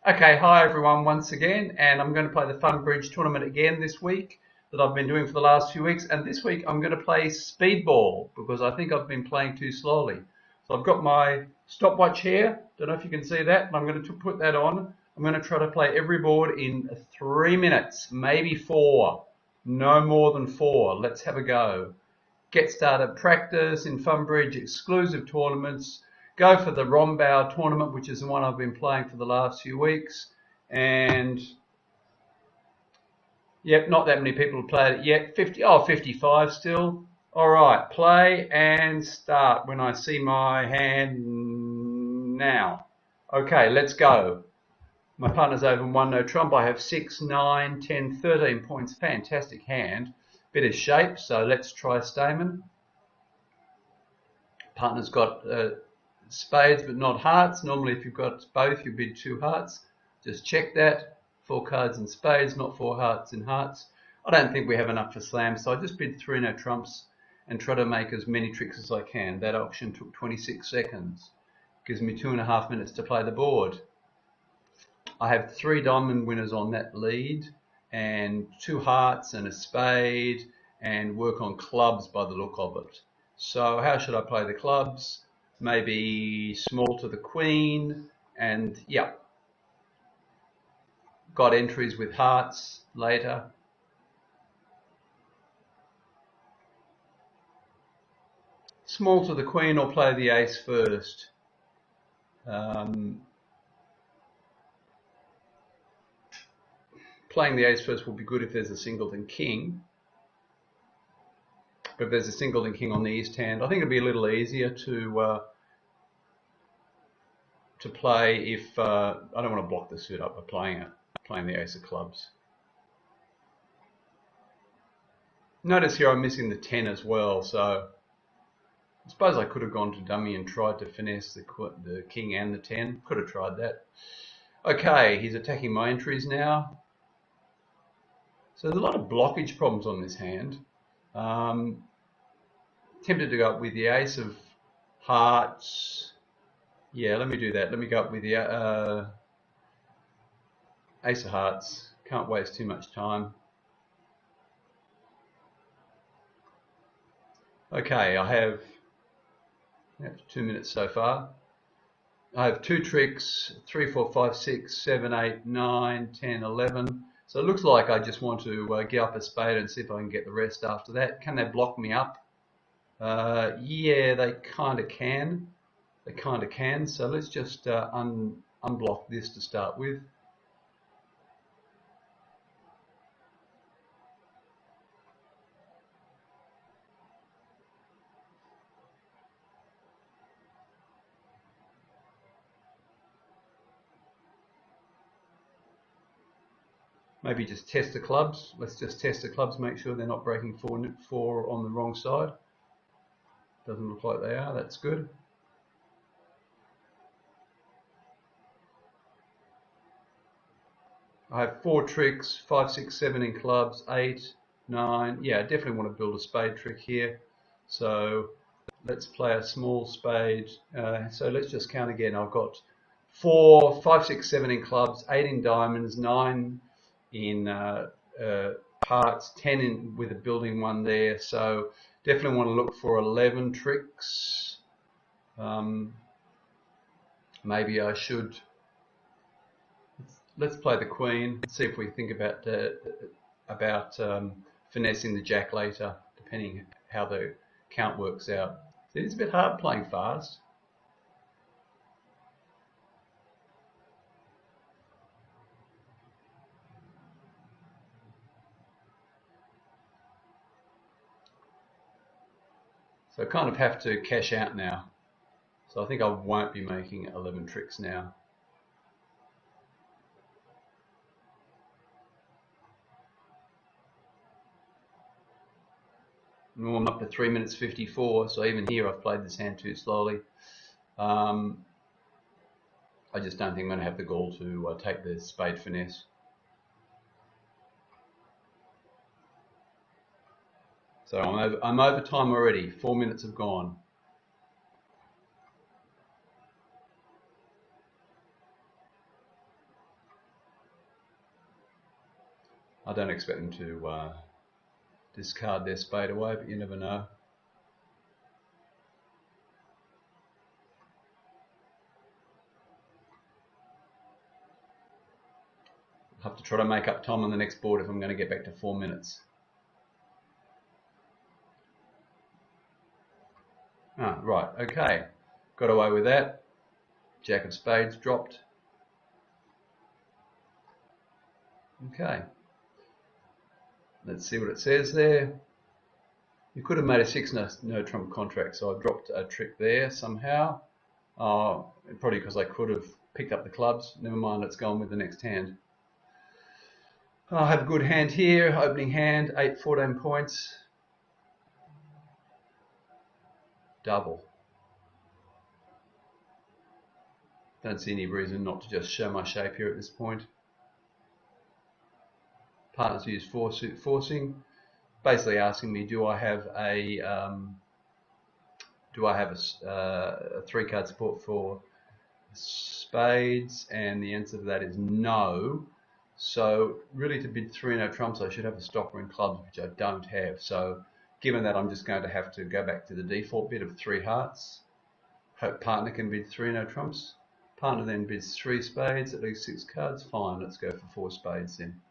Okay, hi everyone once again, and I'm going to play the Funbridge tournament again this week that I've been doing for the last few weeks. And this week I'm going to play Speedball because I think I've been playing too slowly. So I've got my stopwatch here. Don't know if you can see that, but I'm going to put that on. I'm going to try to play every board in 3 minutes, maybe 4, no more than 4. Let's have a go. Get started practice in Funbridge exclusive tournaments. Go for the Rombaut tournament, which is the one I've been playing for the last few weeks. And yep, not that many people have played it yet. 55 still. All right, play and start when I see my hand now. Okay, let's go. My partner's over 1, no trump. I have 6, 9, 10, 13 points. Fantastic hand. Bit of shape, so let's try Stayman. Partner's got spades but not hearts. Normally if you've got both you bid 2 hearts. Just check that. 4 cards in spades, not 4 hearts in hearts. I don't think we have enough for slams, so I just bid 3 no trumps and try to make as many tricks as I can. That auction took 26 seconds. Gives me 2.5 minutes to play the board. I have 3 diamond winners on that lead and 2 hearts and a spade and work on clubs by the look of it. So how should I play the clubs? Maybe small to the queen, and yeah, got entries with hearts later. Small to the queen or play the ace first. Playing the ace first will be good if there's a singleton king. But if there's a singleton king on the east hand, I think it'd be a little easier to play if I don't want to block the suit up by playing the ace of clubs. Notice here I'm missing the 10 as well, so I suppose I could have gone to dummy and tried to finesse the king and the 10. Could have tried that. Okay, he's attacking my entries now. So there's a lot of blockage problems on this hand. Tempted to go up with the ace of hearts. Yeah, let me do that. Let me go up with the ace of hearts. Can't waste too much time. Okay, I have 2 minutes so far. I have 2 tricks, 3, 4, 5, 6, 7, 8, 9, 10, 11. So it looks like I just want to get up a spade and see if I can get the rest after that. Can they block me up? Yeah, they kind of can. They kind of can. So let's just unblock this to start with. Maybe just test the clubs. Let's just test the clubs, make sure they're not breaking 4 on the wrong side. Doesn't look like they are. That's good. I have 4 tricks, 5, 6, 7 in clubs, 8, 9. Yeah, I definitely want to build a spade trick here. So let's play a small spade. So let's just count again. I've got 4, 5, 6, 7 in clubs, 8 in diamonds, 9 in hearts, 10 in with a building 1 there. So definitely want to look for 11 tricks. Maybe I should. Let's play the queen. See if we think about finessing the jack later, depending how the count works out. See, it's a bit hard playing fast. So I kind of have to cash out now. So I think I won't be making 11 tricks now. I'm up to 3 minutes 54, so even here I've played this hand too slowly. I just don't think I'm going to have the gall to take the spade finesse. So I'm over time already. 4 minutes have gone. I don't expect them to discard their spade away, but you never know. I'll have to try to make up time on the next board if I'm going to get back to 4 minutes. Ah, right, okay. Got away with that. Jack of spades dropped. Okay. Let's see what it says there. You could have made a 6 no trump contract, so I dropped a trick there somehow. Probably because I could have picked up the clubs. Never mind, let's go on with the next hand. I have a good hand here, opening hand, 14 points. Double. Don't see any reason not to just show my shape here at this point. Partners use 4-suit forcing, basically asking me, do I have a 3-card support for spades? And the answer to that is no. So really, to bid 3 no trumps, I should have a stopper in clubs, which I don't have. So given that, I'm just going to have to go back to the default bid of 3 hearts. Hope partner can bid 3 no trumps. Partner then bids 3 spades, at least 6 cards. Fine, let's go for 4 spades then.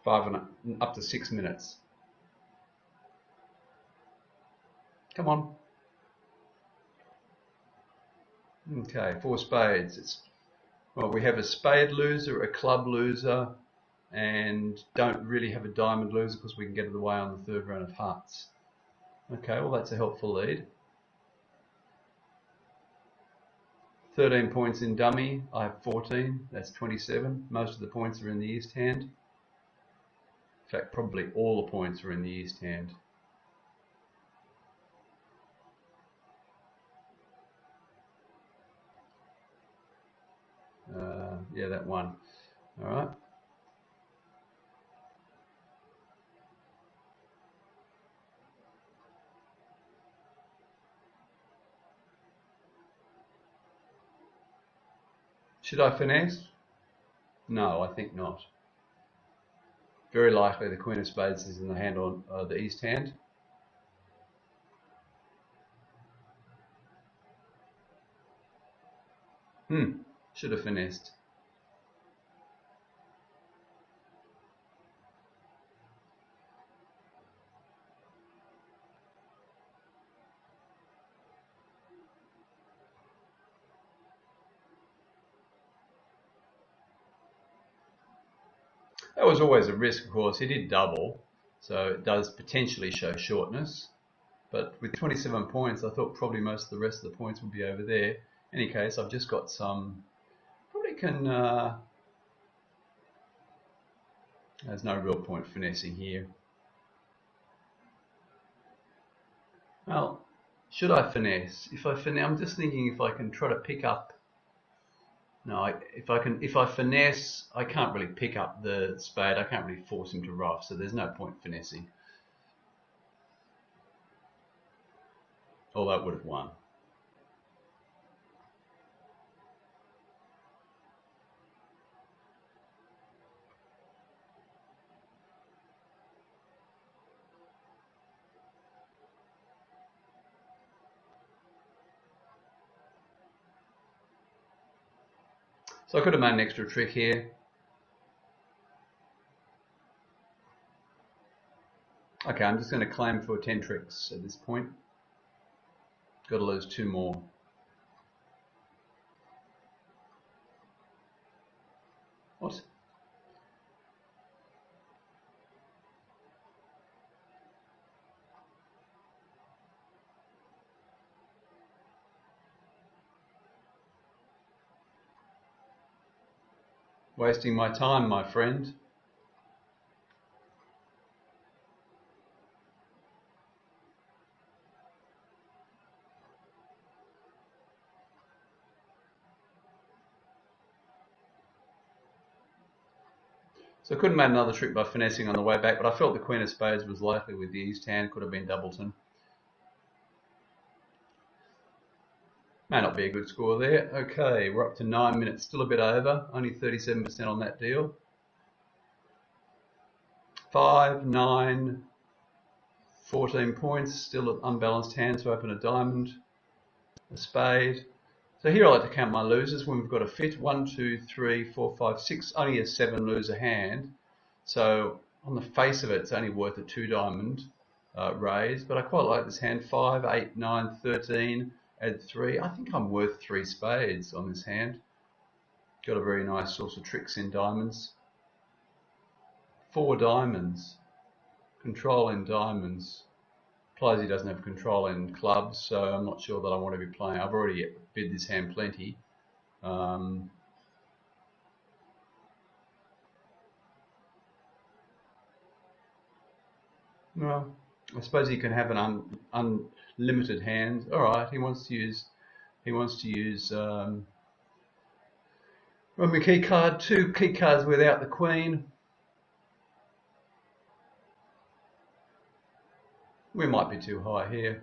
5 and up to 6 minutes. Come on. Okay, 4 spades. Well, we have a spade loser, a club loser, and don't really have a diamond loser because we can get it away on the 3rd round of hearts. Okay, well that's a helpful lead. 13 points in dummy. I have 14. That's 27. Most of the points are in the east hand. In fact, probably all the points are in the east hand. Yeah, that one. All right. Should I finesse? No, I think not. Very likely the Queen of Spades is in the hand on the east hand. Should have finessed. That was always a risk, of course. He did double, so it does potentially show shortness. But with 27 points, I thought probably most of the rest of the points would be over there. In any case, I've just got some. Probably can. There's no real point finessing here. Well, should I finesse? If I finesse, I'm just thinking if I can try to pick up. No, if I finesse, I can't really pick up the spade. I can't really force him to rough, so there's no point finessing. Oh, that would have won. So I could have made an extra trick here. Okay, I'm just going to claim for 10 tricks at this point. Got to lose 2 more. What? Wasting my time, my friend. So I could have made another trick by finessing on the way back, but I felt the Queen of Spades was likely with the east hand. Could have been Doubleton. May not be a good score there. Okay, we're up to 9 minutes, still a bit over, only 37% on that deal. 5, 9, 14 points, still an unbalanced hand to open a diamond, a spade. So here I like to count my losers when we've got a fit. 1, 2, 3, 4, 5, 6, only a 7 loser hand. So on the face of it, it's only worth a 2 diamond raise, but I quite like this hand. 5, 8, 9, 13, add 3. I think I'm worth 3 spades on this hand. Got a very nice source of tricks in diamonds. 4 diamonds, control in diamonds. Implies he doesn't have control in clubs, so I'm not sure that I want to be playing. I've already bid this hand plenty. Well, I suppose he can have an unlimited hand. All right, he wants to use Run the key card, 2 key cards without the queen. We might be too high here.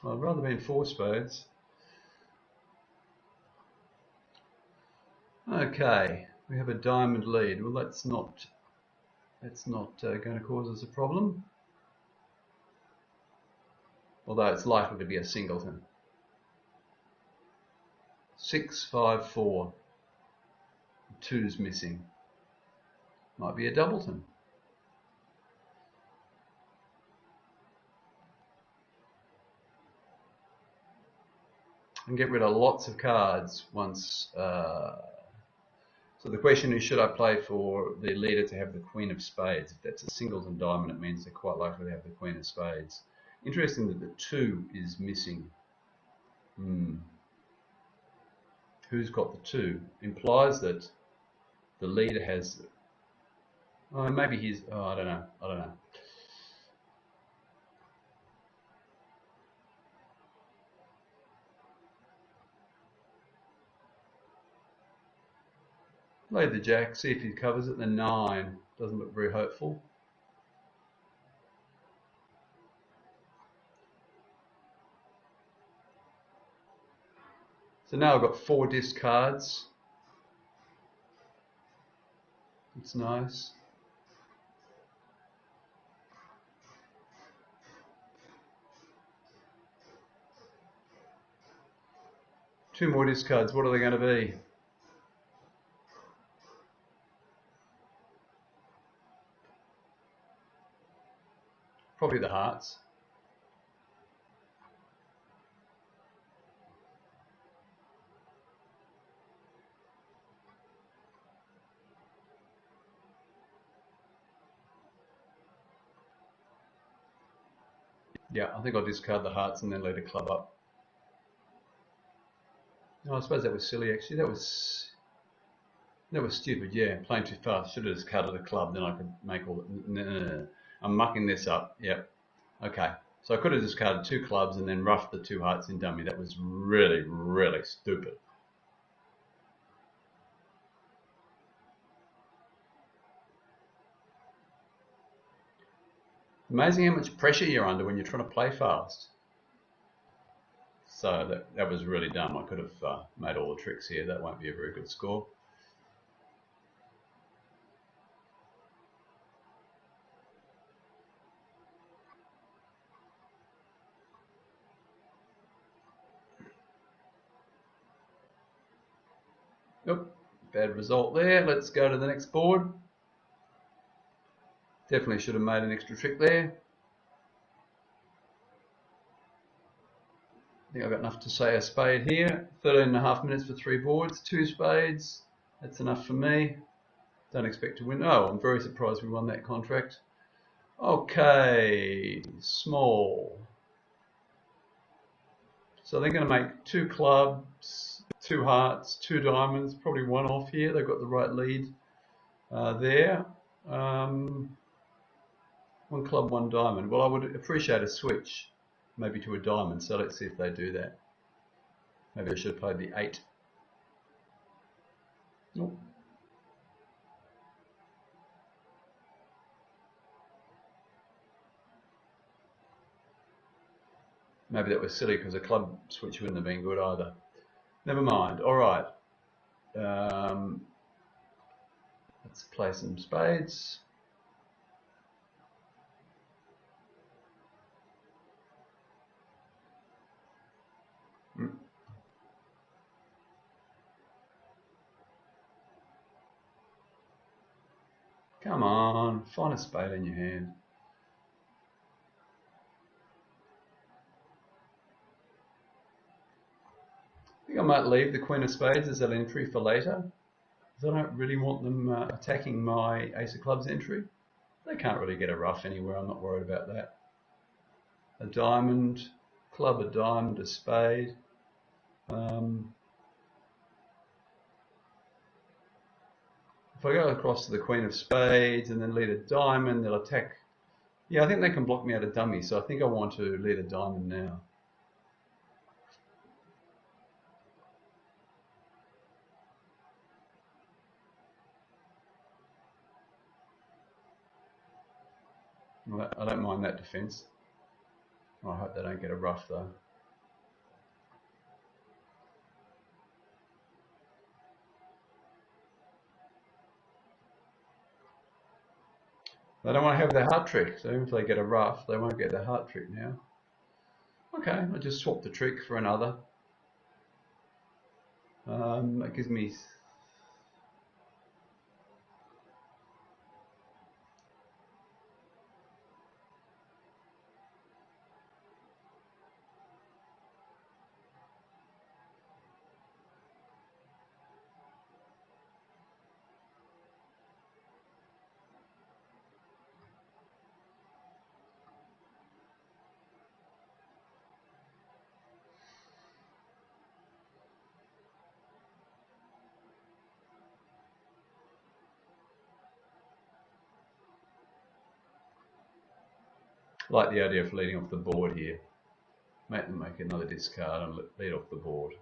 I'd rather be in 4 spades. Okay, we have a diamond lead. Well, that's not going to cause us a problem. Although it's likely to be a singleton. 6, 5, 4. 2's missing. Might be a doubleton. And get rid of lots of cards once. So the question is, should I play for the leader to have the queen of spades? If that's a singleton diamond, it means they're quite likely to have the queen of spades. Interesting that the 2 is missing. Who's got the 2? Implies that the leader has. Oh, maybe he's. Oh, I don't know. Play the jack, see if he covers it. The 9 doesn't look very hopeful. So now I've got 4 discards. It's nice. Two more discards. What are they going to be? Probably the hearts. Yeah, I think I'll discard the hearts and then lead a club up. No, I suppose that was silly actually. That was stupid, yeah. Playing too fast. Should have discarded a club, then I could make all the... No. I'm mucking this up. Yep. Okay. So I could have discarded 2 clubs and then roughed the 2 hearts in dummy. That was really, really stupid. Amazing how much pressure you're under when you're trying to play fast. So that was really dumb. I could have made all the tricks here. That won't be a very good score. Nope, bad result there. Let's go to the next board. Definitely should have made an extra trick there. I think I've got enough to say a spade here. 13.5 minutes for 3 boards, 2 spades. That's enough for me. Don't expect to win. Oh, I'm very surprised we won that contract. Okay, small. So they're going to make 2 clubs, 2 hearts, 2 diamonds, probably 1 off here. They've got the right lead there. 1 club, 1 diamond. Well, I would appreciate a switch, maybe to a diamond. So let's see if they do that. Maybe I should have played the 8. Nope. Maybe that was silly because a club switch wouldn't have been good either. Never mind. All right. Let's play some spades. Come on, find a spade in your hand. I think I might leave the Queen of Spades as an entry for later, because I don't really want them attacking my Ace of Clubs entry. They can't really get a ruff anywhere, I'm not worried about that. A diamond, club, a diamond, a spade. If I go across to the Queen of Spades and then lead a diamond, they'll attack. Yeah, I think they can block me out of dummy, so I think I want to lead a diamond now. I don't mind that defense. I hope they don't get a ruff though. They don't want to have their heart trick, so even if they get a ruff, they won't get their heart trick now. Okay, I just swap the trick for another. That gives me like the idea of leading off the board here. Make them make another discard and lead off the board.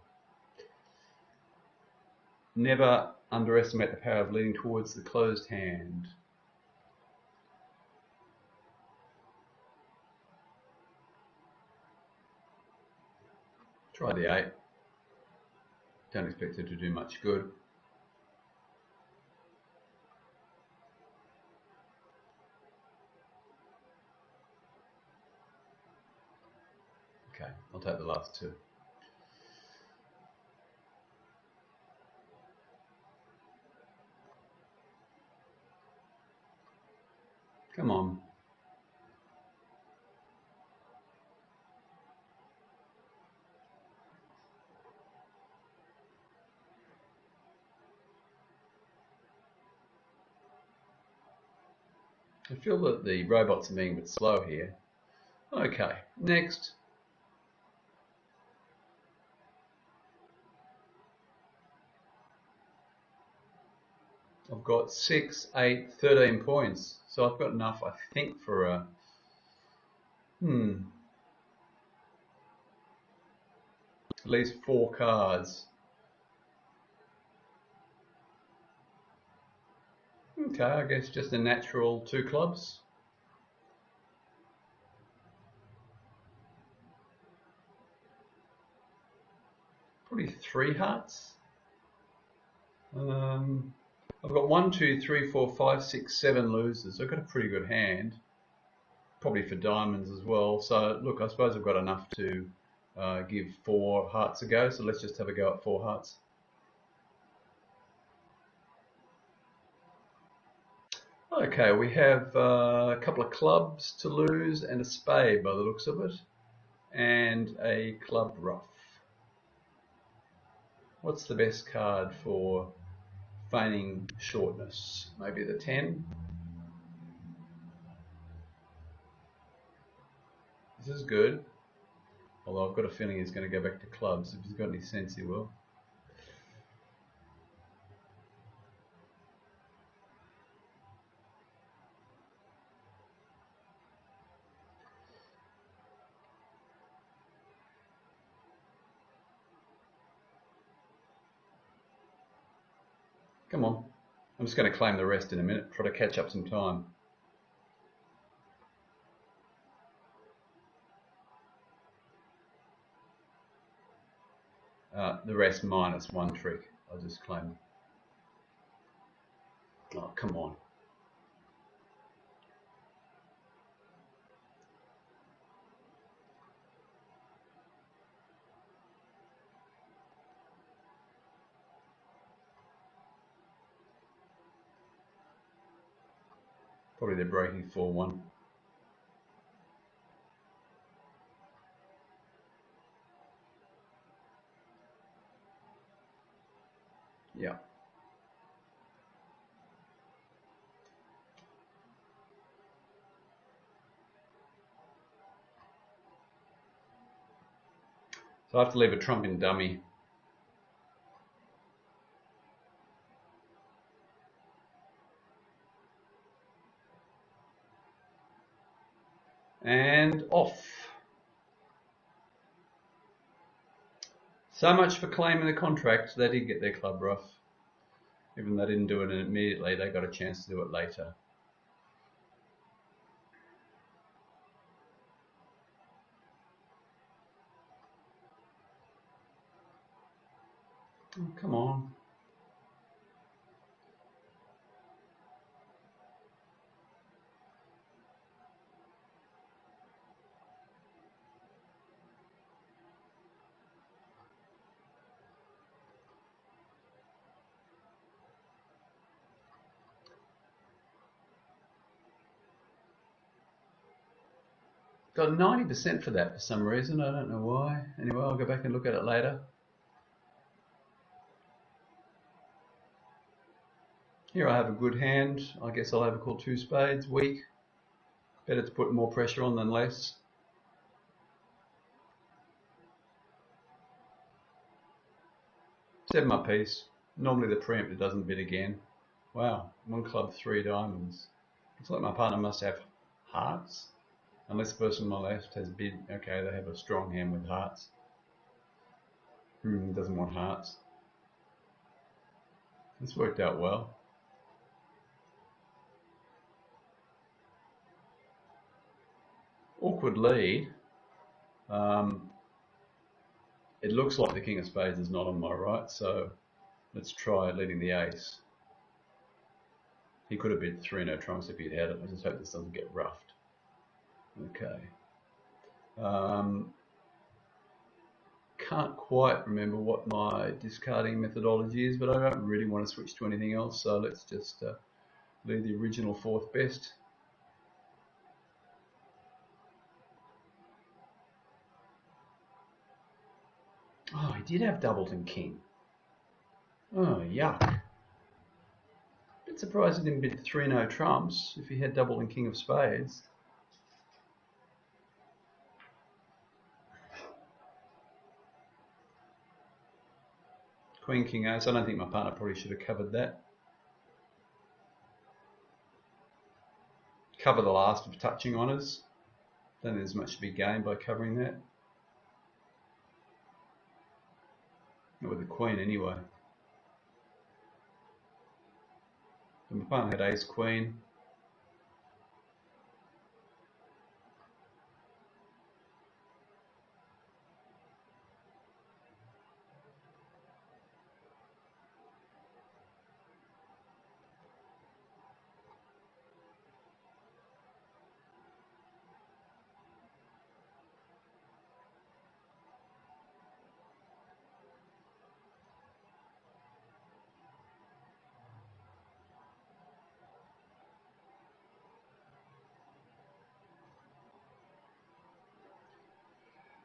Never underestimate the power of leading towards the closed hand. Try the 8. Don't expect it to do much good. Okay, I'll take the last 2. Come on. I feel that the robots are being a bit slow here. Okay, next. I've got 6, 8, 13 points. So I've got enough, I think, for a... at least 4 cards. Okay, I guess just a natural 2 clubs. Probably 3 hearts. I've got 1, 2, 3, 4, 5, 6, 7 losers. I've got a pretty good hand. Probably for diamonds as well. So look, I suppose I've got enough to give 4 hearts a go. So let's just have a go at 4 hearts. Okay, we have a couple of clubs to lose and a spade by the looks of it, and a club ruff. What's the best card for feigning shortness? Maybe the 10. This is good, although I've got a feeling he's going to go back to clubs. If he's got any sense, he will. Come on. I'm just going to claim the rest in a minute, try to catch up some time. The rest minus one trick. I'll just claim. Oh, come on. Probably they're breaking 4-1. Yeah. So I have to leave a trump in dummy. And off. So much for claiming the contract. They did get their club rough. Even though they didn't do it immediately, they got a chance to do it later. Oh, come on. Got 90% for that for some reason. I don't know why. Anyway, I'll go back and look at it later. Here I have a good hand. I guess I'll have a call 2 spades. Weak. Better to put more pressure on than less. Seven my piece. Normally the preemptor doesn't bid again. Wow, 1 club, 3 diamonds. Looks like my partner must have hearts. Unless the person on my left has bid. Okay, they have a strong hand with hearts. Doesn't want hearts. This worked out well. Awkward lead. It looks like the king of spades is not on my right, so let's try leading the ace. He could have bid 3 no trumps if he'd had it. I just hope this doesn't get roughed. Okay. Can't quite remember what my discarding methodology is, but I don't really want to switch to anything else, so let's just leave the original 4th best. Oh, he did have doubleton king. Oh, yuck. Bit surprised he didn't bid 3 no trumps if he had doubleton king of spades. Queen king ace. I don't think my partner probably should have covered that. Cover the last of touching honours. Don't think there's much to be gained by covering that. Not with the queen anyway. And my partner had ace queen.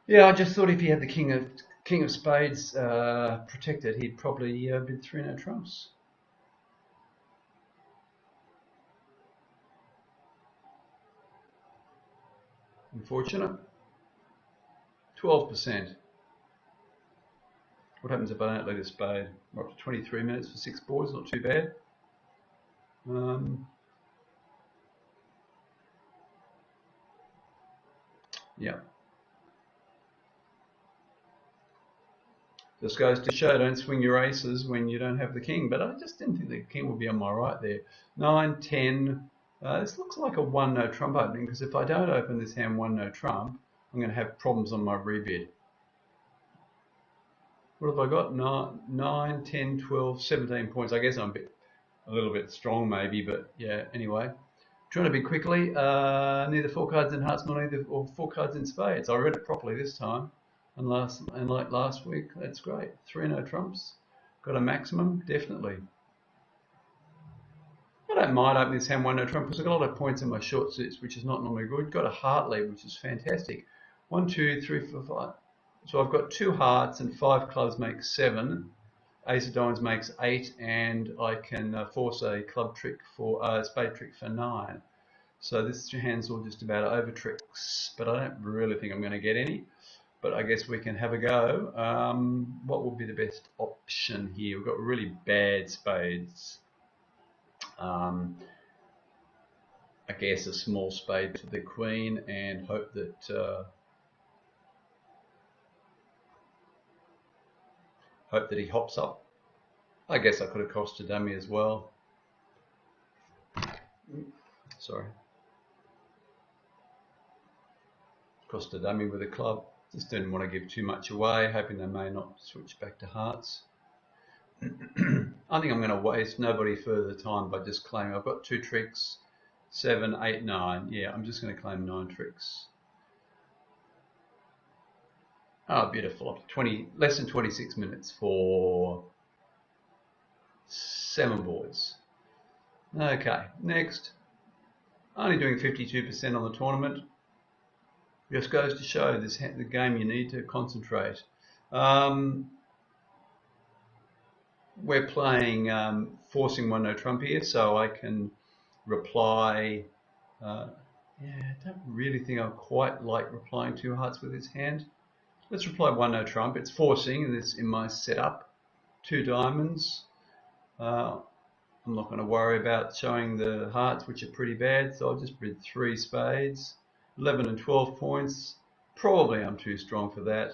Yeah, I just thought if he had the king of spades protected, he'd probably bid 3 no trumps. Unfortunate. 12%. What happens if I don't lead a spade? We're up to 23 minutes for 6 boards, not too bad. Yeah. Just goes to show, don't swing your aces when you don't have the king, but I just didn't think the king would be on my right there. 9, 10. This looks like a 1 no trump opening, because if I don't open this hand 1 no trump, I'm going to have problems on my rebid. What have I got? 9, 10, 12, 17 points. I guess I'm a little bit strong maybe, but yeah, anyway. Trying to be quickly, neither four cards in hearts nor neither or four cards in spades. I read it properly this time, and like last week, that's great. 3 no trumps, got a maximum, definitely. I don't mind opening this hand 1 no trump because I've got a lot of points in my short suits, which is not normally good. Got a heart lead, which is fantastic. 1, 2, 3, 4, 5. So I've got 2 hearts and 5 clubs makes 7. Ace of diamonds makes 8, and I can force a club trick for spade trick for 9. So this hand's all just about over tricks, but I don't really think I'm going to get any. But I guess we can have a go. What would be the best option here? We've got really bad spades. I guess a small spade for the queen and hope that he hops up. I guess I could have crossed a dummy as well. Sorry. Crossed a dummy with a club. Just didn't want to give too much away, hoping they may not switch back to hearts. I think I'm going to waste nobody further time by just claiming I've got 2 tricks, 7, 8, 9. Yeah, I'm just going to claim 9 tricks. Oh, beautiful. Less than 26 minutes for 7 boards. Okay, next. Only doing 52% on the tournament. Just goes to show the game you need to concentrate. We're playing forcing 1 no trump here, so I can reply. Yeah, I don't really think I quite like replying 2 hearts with this hand. Let's reply 1 no trump. It's forcing, and it's in my setup. 2 diamonds. I'm not going to worry about showing the hearts, which are pretty bad, so I'll just bid 3 spades. 11 and 12 points. Probably I'm too strong for that.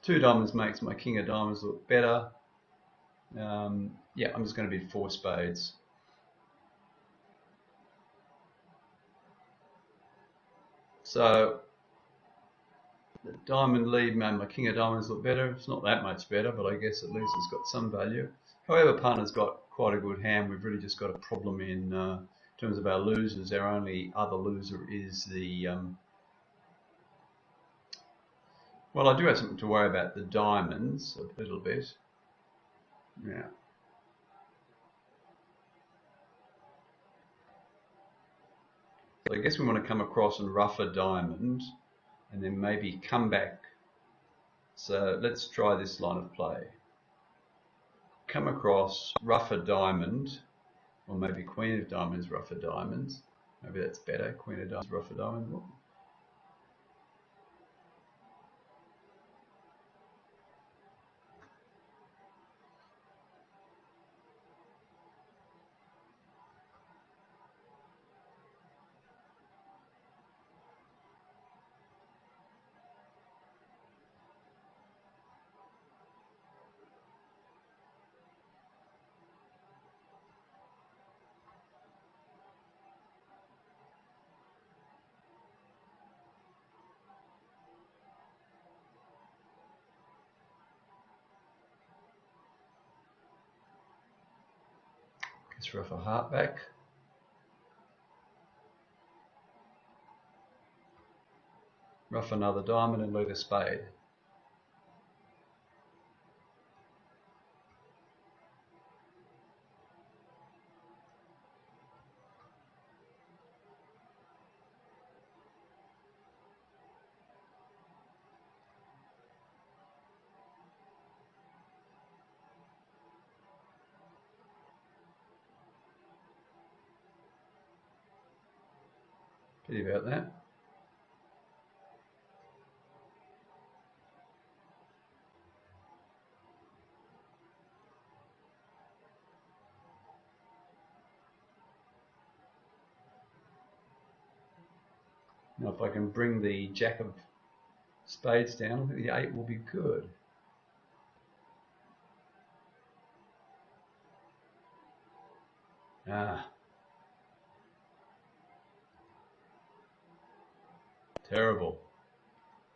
2 diamonds makes my king of diamonds look better. Yeah, I'm just going to bid 4 spades. So the diamond lead made my king of diamonds look better. It's not that much better, but I guess at least it's got some value. However, partner's got quite a good hand. We've really just got a problem in terms of our losers. Our only other loser is the... well, I do have something to worry about, the diamonds, a little bit. Yeah. So I guess we want to come across and rough a diamond and then maybe come back. So let's try this line of play. Come across, rough a diamond, or maybe queen of diamonds, rough a diamonds. Maybe that's better, queen of diamonds, rough a diamond. Let's rough a heart back. Rough another diamond and leave a spade. Pity about that. Now if I can bring the jack of spades down, I think the 8 will be good. Ah. Terrible.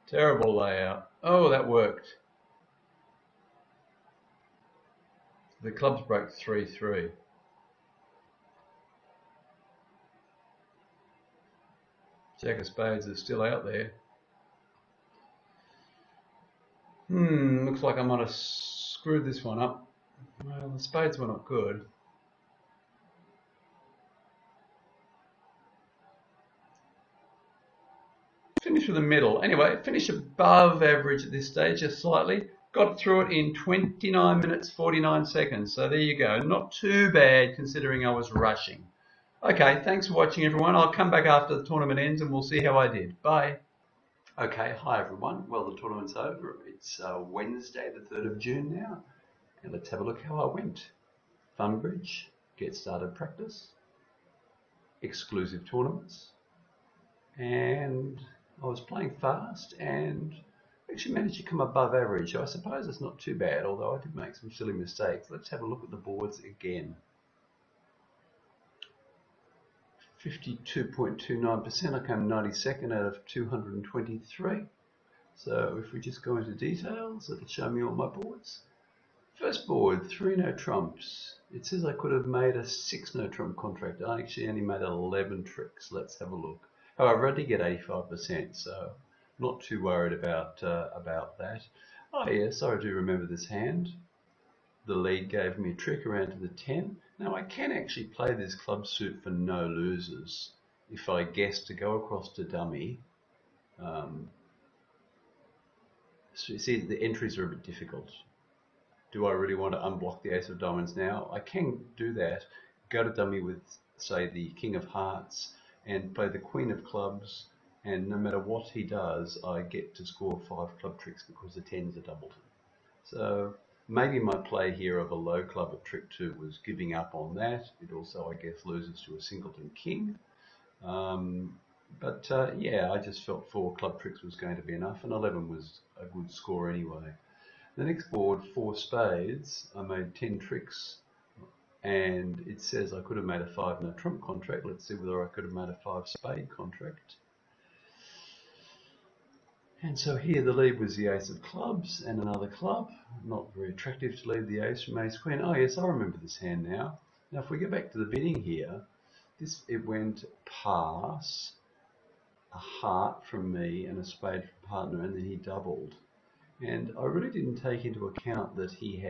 Terrible layout. Oh, that worked. The clubs broke 3-3. Jack of spades is still out there. Looks like I might have screwed this one up. Well, the spades were not good. Finish with the middle. Anyway, finish above average at this stage, just slightly. Got through it in 29 minutes, 49 seconds. So there you go. Not too bad considering I was rushing. Okay, thanks for watching everyone. I'll come back after the tournament ends and we'll see how I did. Bye. Okay, hi everyone. Well, the tournament's over. It's Wednesday, the 3rd of June now. And let's have a look how I went. Funbridge, get started practice, exclusive tournaments, and I was playing fast and actually managed to come above average. So I suppose it's not too bad, although I did make some silly mistakes. Let's have a look at the boards again. 52.29%, I came 92nd out of 223. So if we just go into details, it'll show me all my boards. First board, 3 no trumps. It says I could have made a 6 no trump contract. I actually only made 11 tricks. Let's have a look. However, I did get 85%, so not too worried about that. Oh yes, I do remember this hand. The lead gave me a trick around to the 10. Now I can actually play this club suit for no losers if I guess to go across to dummy. So you see, the entries are a bit difficult. Do I really want to unblock the ace of diamonds now? I can do that. Go to dummy with, say, the king of hearts and play the queen of clubs, and no matter what he does, I get to score 5 club tricks because the 10s are doubled. So maybe my play here of a low club at trick 2 was giving up on that. It also, I guess, loses to a singleton king. Yeah, I just felt 4 club tricks was going to be enough, and 11 was a good score anyway. The next board, 4 spades, I made 10 tricks, and it says I could have made a 5 no trump contract. Let's see whether I could have made a 5 spade contract. And so here the lead was the ace of clubs and another club. Not very attractive to lead the ace from ace queen. Oh yes, I remember this hand now. Now if we go back to the bidding here, it went pass, a heart from me and a spade from partner, and then he doubled. And I really didn't take into account that he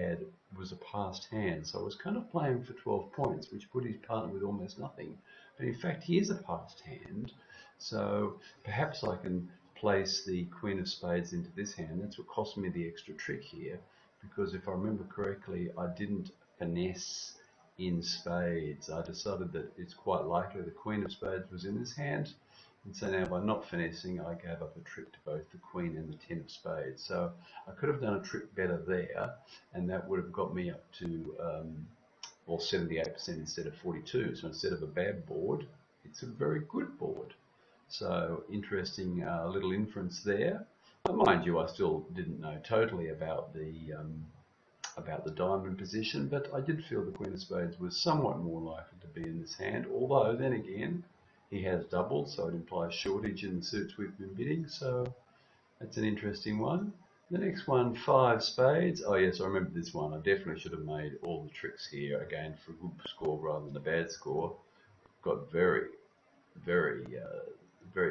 was a passed hand, so I was kind of playing for 12 points, which put his partner with almost nothing. But in fact, he is a passed hand, so perhaps I can place the queen of spades into this hand. That's what cost me the extra trick here, because if I remember correctly, I didn't finesse in spades. I decided that it's quite likely the queen of spades was in this hand. And so now by not finessing, I gave up a trick to both the queen and the 10 of spades. So I could have done a trick better there, and that would have got me up to 78% instead of 42. So instead of a bad board, it's a very good board. So interesting little inference there. But mind you, I still didn't know totally about the diamond position, but I did feel the queen of spades was somewhat more likely to be in this hand, although then again, he has doubled, so it implies shortage in the suits we've been bidding, so that's an interesting one. The next one, 5 spades. Oh yes, I remember this one. I definitely should have made all the tricks here, again, for a good score rather than a bad score. Got very, very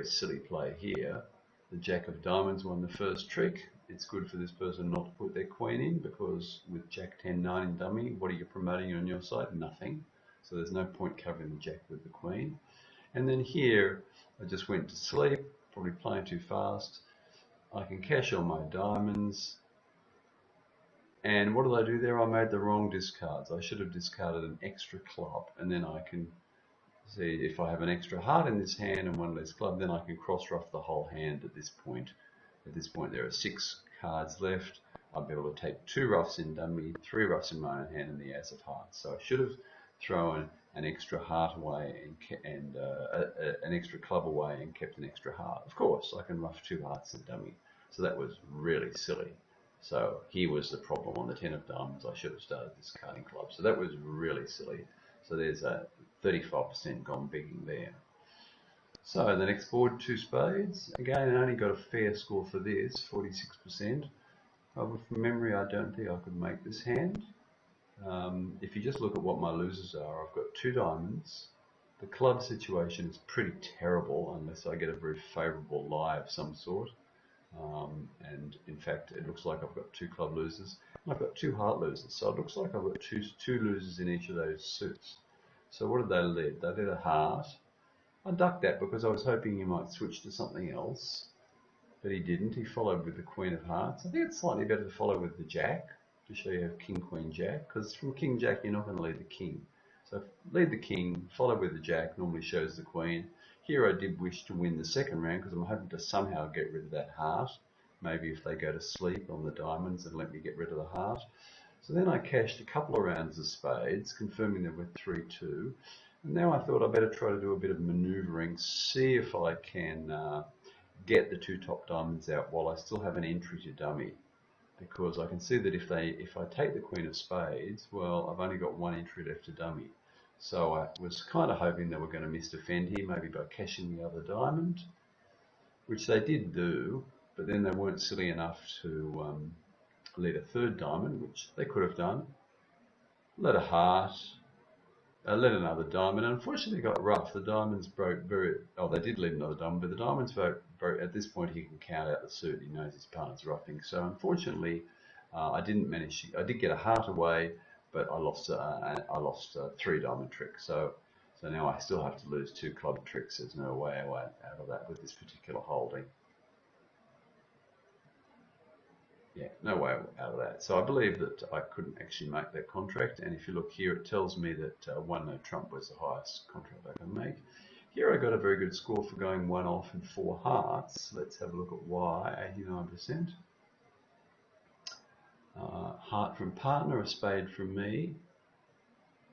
silly play here. The jack of diamonds won the first trick. It's good for this person not to put their queen in, because with jack 10-9 in dummy, what are you promoting on your side? Nothing. So there's no point covering the jack with the queen. And then here, I just went to sleep, probably playing too fast. I can cash all my diamonds. And what did I do there? I made the wrong discards. I should have discarded an extra club, and then I can see if I have an extra heart in this hand and one less club, then I can cross-ruff the whole hand at this point. At this point, there are 6 cards left. I'll be able to take 2 ruffs in dummy, 3 ruffs in my own hand, and the ace of hearts. So I should have thrown an extra heart away and an extra club away and kept an extra heart. Of course, I can ruff 2 hearts in dummy. So that was really silly. So here was the problem on the 10 of diamonds. I should have started discarding clubs. So that was really silly. So there's a 35% gone begging there. So the next board, 2 spades. Again, I only got a fair score for this, 46%. From memory, I don't think I could make this hand. If you just look at what my losers are, I've got 2 diamonds. The club situation is pretty terrible unless I get a very favourable lie of some sort. And in fact, it looks like I've got 2 club losers. And I've got 2 heart losers. So it looks like I've got two losers in each of those suits. So what did they lead? They led a heart. I ducked that because I was hoping he might switch to something else. But he didn't. He followed with the Queen of Hearts. I think it's slightly better to follow with the Jack, to show you have King, Queen, Jack, because from King, Jack, you're not going to lead the King. So lead the King, follow with the Jack, normally shows the Queen. Here I did wish to win the second round because I'm hoping to somehow get rid of that heart. Maybe if they go to sleep on the diamonds and let me get rid of the heart. So then I cashed a couple of rounds of spades, confirming that we're 3-2. And now I thought I'd better try to do a bit of manoeuvring, see if I can get the 2 top diamonds out while I still have an entry to dummy, because I can see that if I take the Queen of Spades, well, I've only got 1 entry left to dummy. So I was kind of hoping they were going to misdefend here, maybe by cashing the other diamond, which they did do, but then they weren't silly enough to lead a 3rd diamond, which they could have done. Let a heart, led another diamond, and unfortunately got rough. The diamonds broke they did lead another diamond, but the diamonds broke, at this point he can count out the suit. He knows his partner's roughing. So unfortunately, I didn't manage. I did get a heart away, but I lost 3 diamond tricks. So now I still have to lose 2 club tricks. There's no way out of that with this particular holding. Yeah, no way out of that. So I believe that I couldn't actually make that contract. And if you look here, it tells me that 1 no trump was the highest contract I can make. Here I got a very good score for going 1 off and 4 hearts. Let's have a look at why, 89%. Heart from partner, a spade from me.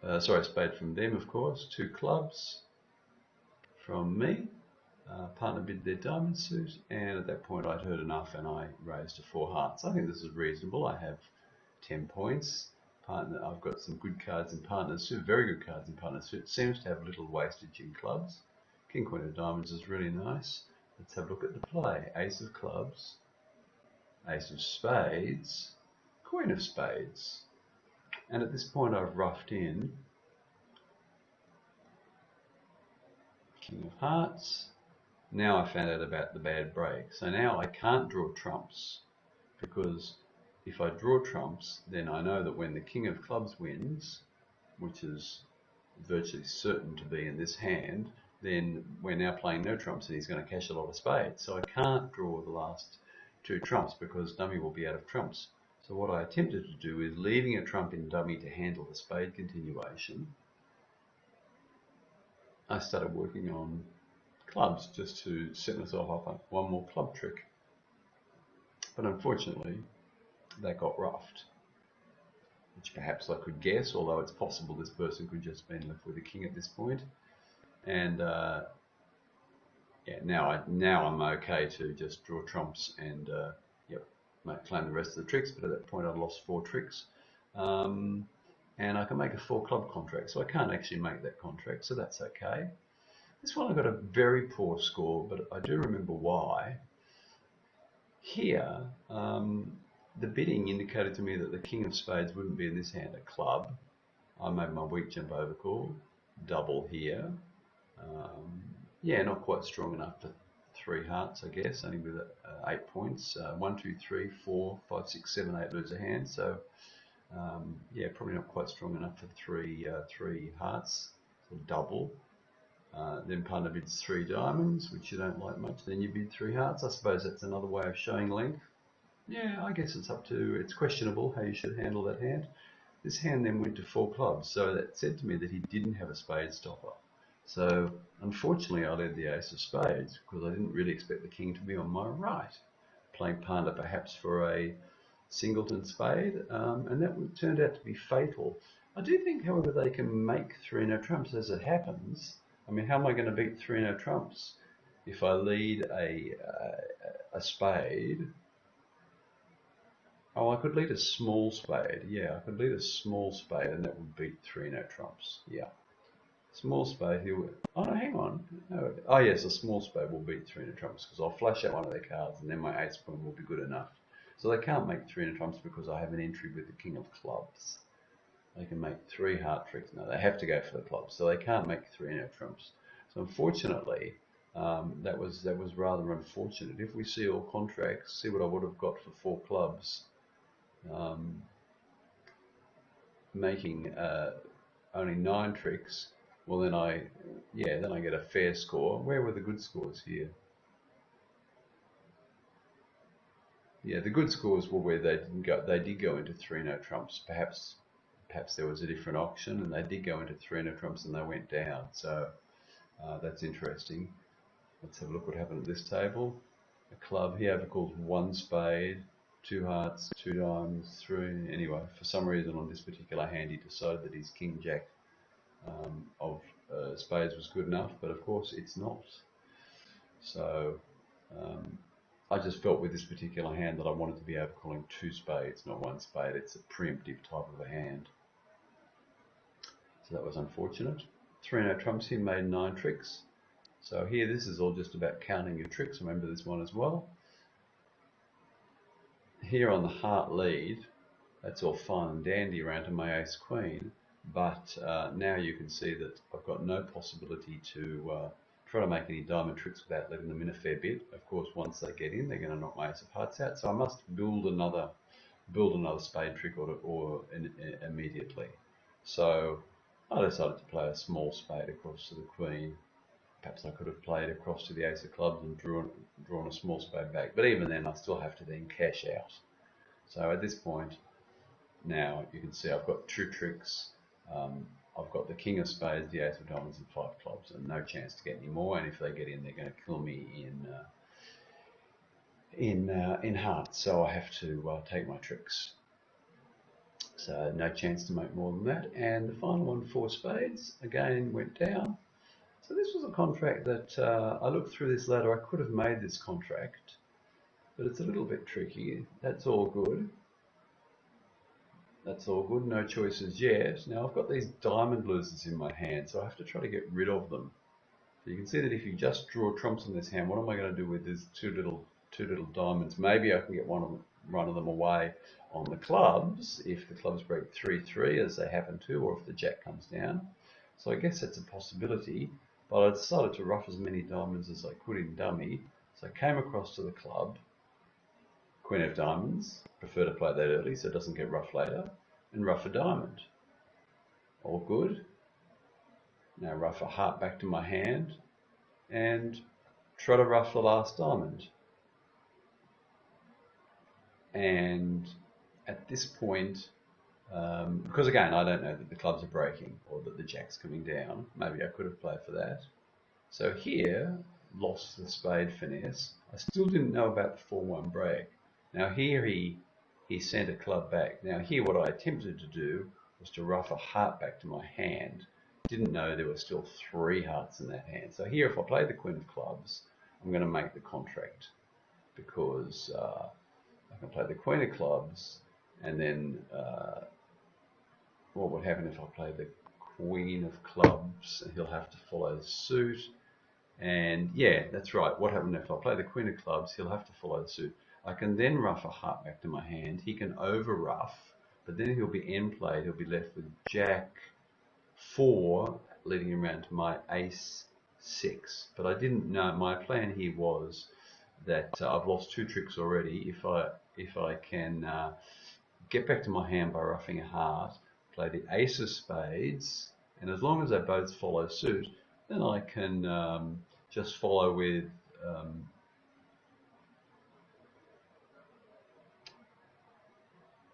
A spade from them, of course. 2 clubs from me. Partner bid their diamond suit, and at that point I'd heard enough and I raised to 4 hearts. I think this is reasonable. I have 10 points. Partner, I've got some good cards in partner's suit, very good cards in partner's suit. Seems to have little wastage in clubs. King, Queen of Diamonds is really nice. Let's have a look at the play. Ace of clubs, Ace of spades, Queen of spades. And at this point I've roughed in King of hearts. Now I found out about the bad break. So now I can't draw trumps, because if I draw trumps, then I know that when the King of clubs wins, which is virtually certain to be in this hand, then we're now playing no trumps and he's going to cash a lot of spades. So I can't draw the last 2 trumps because dummy will be out of trumps. So what I attempted to do is, leaving a trump in dummy to handle the spade continuation, I started working on clubs just to set myself up on 1 more club trick. But unfortunately, that got roughed, which perhaps I could guess, although it's possible this person could just been left with a king at this point. And yeah, now I'm okay to just draw trumps and claim the rest of the tricks. But at that point, I'd lost 4 tricks, and I can make a 4 club contract, so I can't actually make that contract, so that's okay. This one I got a very poor score, but I do remember why. Here, the bidding indicated to me that the King of spades wouldn't be in this hand, a club. I made my weak jump overcall, double here. Yeah, not quite strong enough for 3 hearts, I guess, only with 8 points. 1, 2, 3, 4, 5, 6, 7, 8 lose a hand. So yeah, probably not quite strong enough for 3 hearts, so double. Then partner bids 3 diamonds, which you don't like much. Then you bid 3 hearts. I suppose that's another way of showing length. Yeah, I guess it's questionable how you should handle that hand. This hand then went to 4 clubs, so that said to me that he didn't have a spade stopper. So unfortunately I led the ace of spades because I didn't really expect the king to be on my right, playing partner perhaps for a singleton spade, and that turned out to be fatal. I do think, however, they can make 3 no trumps as it happens. I mean, how am I going to beat 3 no trumps if I lead a spade? Oh, I could lead a small spade. Yeah, I could lead a small spade and that would beat 3 no trumps. Yeah. Small spade, oh no, hang on. No. Oh yes, a small spade will beat 3 no trumps because I'll flush out one of their cards and then my ace point will be good enough. So they can't make 3 no trumps because I have an entry with the king of clubs. They can make 3 heart tricks. No, they have to go for the clubs, so they can't make 3 no trumps. So unfortunately, that was rather unfortunate. If we see all contracts, see what I would have got for 4 clubs, making only 9 tricks. Well, then I get a fair score. Where were the good scores here? Yeah, the good scores were where they didn't go. They did go into 3 no trumps. Perhaps there was a different auction, and they did go into 3 no trumps, and they went down. So that's interesting. Let's have a look what happened at this table. A club here equals 1 spade, 2 hearts, 2 diamonds, 3. Anyway, for some reason on this particular hand, he decided that his king jack of spades was good enough, but of course it's not. So I just felt with this particular hand that I wanted to be overcalling 2 spades, not 1 spade. It's a preemptive type of a hand. So that was unfortunate. 3 no trumps here made 9 tricks. So here this is all just about counting your tricks. Remember this one as well. Here on the heart lead, that's all fine and dandy around to my ace queen, but now you can see that I've got no possibility to try to make any diamond tricks without letting them in a fair bit. Of course, once they get in, they're going to knock my ace of hearts out, so I must build another spade trick immediately. So I decided to play a small spade across to the queen. Perhaps I could have played across to the ace of clubs and drawn a small spade back, but even then I still have to then cash out. So at this point, now you can see I've got 2 tricks. I've got the king of spades, the ace of diamonds, and 5 clubs, and no chance to get any more. And if they get in, they're going to kill me in hearts. So I have to take my tricks. So no chance to make more than that. And the final one, 4 spades, again went down. So this was a contract that I looked through this ladder. I could have made this contract, but it's a little bit tricky. That's all good. That's all good, no choices yet. Now I've got these diamond losers in my hand, so I have to try to get rid of them. So you can see that if you just draw trumps in this hand, what am I going to do with these two little diamonds? Maybe I can get one of them away on the clubs, if the clubs break 3-3, as they happen to, or if the jack comes down. So I guess that's a possibility, but I decided to rough as many diamonds as I could in dummy. So I came across to the club, queen of diamonds, prefer to play that early so it doesn't get rough later, and rough a diamond. All good. Now rough a heart back to my hand and try to rough the last diamond. And at this point, because again I don't know that the clubs are breaking or that the jack's coming down, maybe I could have played for that. So here, lost the spade finesse. I still didn't know about the 4-1 break. Now here he sent a club back. Now here what I attempted to do was to rough a heart back to my hand. Didn't know there were still 3 hearts in that hand. So here if I play the queen of clubs, I'm going to make the contract, because I can play the queen of clubs, and then what would happen if I play the queen of clubs? He'll have to follow suit. And yeah, that's right. What happened if I play the queen of clubs? He'll have to follow the suit. I can then rough a heart back to my hand. He can over rough, but then he'll be end played. He'll be left with jack 4, leading him around to my ace 6. But I didn't know. My plan here was that I've lost 2 tricks already. If I can get back to my hand by roughing a heart, play the ace of spades, and as long as they both follow suit, then I can just follow with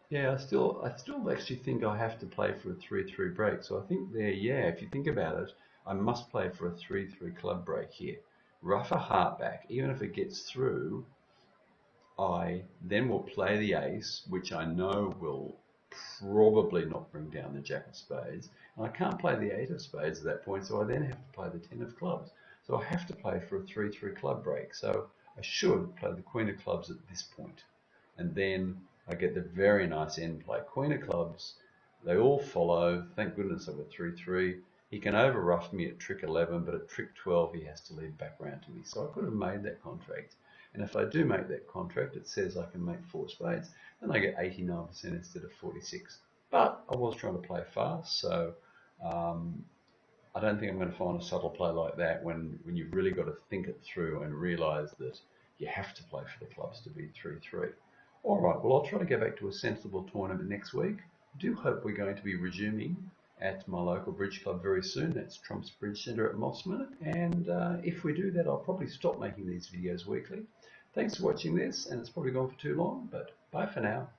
yeah, I still actually think I have to play for a 3-3 break. So I think there, yeah, if you think about it, I must play for a 3-3 club break here. Rough a heart back, even if it gets through, I then will play the ace, which I know will probably not bring down the jack of spades. And I can't play the 8 of spades at that point, so I then have to play the 10 of clubs. So I have to play for a 3-3 club break. So I should play the queen of clubs at this point. And then I get the very nice end play. Queen of clubs, they all follow. Thank goodness I've got 3-3. He can over rough me at trick 11, but at trick 12 he has to lead back round to me. So I could have made that contract. And if I do make that contract, it says I can make 4 spades, then I get 89% instead of 46. But I was trying to play fast, so I don't think I'm going to find a subtle play like that when you've really got to think it through and realise that you have to play for the clubs to beat 3-3. All right, well, I'll try to go back to a sensible tournament next week. I do hope we're going to be resuming at my local bridge club very soon. That's Trump's Bridge Centre at Mossman. And if we do that, I'll probably stop making these videos weekly. Thanks for watching this, and it's probably gone for too long, but bye for now.